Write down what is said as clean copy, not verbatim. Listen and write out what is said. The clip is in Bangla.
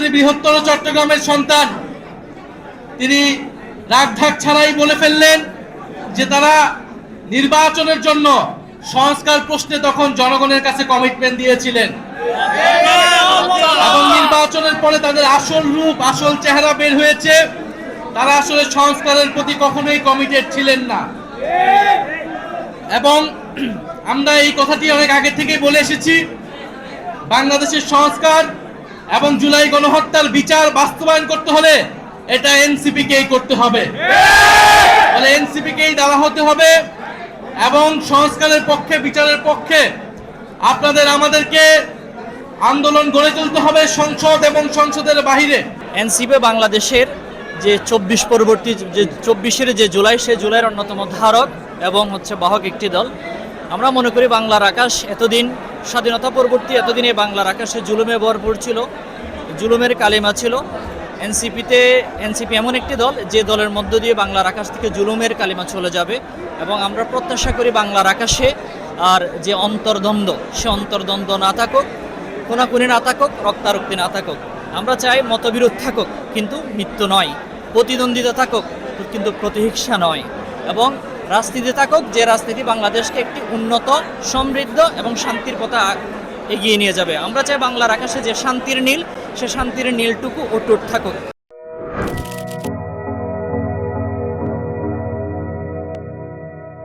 তিনি বৃহত্তর চট্টগ্রামের সন্তান, তিনি রাগঢাক ছাড়াই বলে ফেললেন যে তারা নির্বাচনের জন্য সংস্কার প্রশ্নে তখন জনগণের কাছে কমিটমেন্ট দিয়েছিলেন এবং নির্বাচনের পরে তাদের আসল রূপ, আসল চেহারা বের হয়েছে। তারা আসলে সংস্কারের প্রতি কখনোই কমিটেড ছিলেন না। এবং আমরা এই কথাটি অনেক আগে থেকেই বলে এসেছি, বাংলাদেশের সংস্কার এবং জুলাই গণহত্যার বিচার বাস্তবায়ন করতে হলে এটা এনসিপি কেই করতে হবে, মানে এনসিপি কেই দাঁড়া হতে হবে এবং সংস্কারের পক্ষে, বিচারের পক্ষে আপনাদের আমাদেরকে আন্দোলন গড়ে তুলতে হবে সংসদ এবং সংসদের বাহিরে। এনসিপি বাংলাদেশের যে 24 পরবর্তী যে 24-এর যে জুলাই, সে জুলাইয়ের অন্যতম ধারক এবং বাহক একটি দল। আমরা মনে করি বাংলার আকাশ এতদিন স্বাধীনতা পরবর্তী এতদিন এই বাংলার আকাশে জুলুমে ভরপুর ছিল, জুলুমের কালিমা ছিল। এনসিপি এমন একটি দল যে দলের মধ্য দিয়ে বাংলার আকাশ থেকে জুলুমের কালিমা চলে যাবে এবং আমরা প্রত্যাশা করি বাংলার আকাশে আর যে অন্তর্দ্বন্দ্ব, সে অন্তর্দ্বন্দ্ব না থাকুক, খুনাখুনি না থাকুক, রক্তারক্তি না থাকুক। আমরা চাই মতবিরোধ থাকুক কিন্তু মৃত্যু নয়, প্রতিদ্বন্দ্বিতা থাকুক কিন্তু প্রতিহিংসা নয়, এবং রাজনীতি থাকুক যে রাজনীতি বাংলাদেশকে একটি উন্নত, সমৃদ্ধ এবং শান্তির পথে এগিয়ে নিয়ে যাবে। আমরা চাই বাংলার আকাশে যে শান্তির নীল, সে শান্তির নীলটুকু অটুট থাকুক।